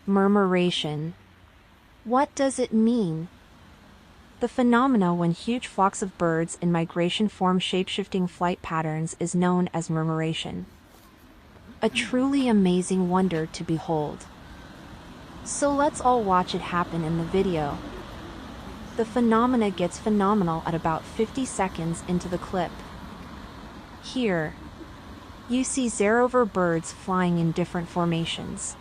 Murmuration. What does it mean? The phenomena when huge flocks of birds in migration form shape-shifting flight patterns is known as murmuration. A truly amazing wonder to behold. So let's all watch it happen in the video. The phenomena gets phenomenal at about 50 seconds into the clip. Here, you see Zarover birds flying in different formations.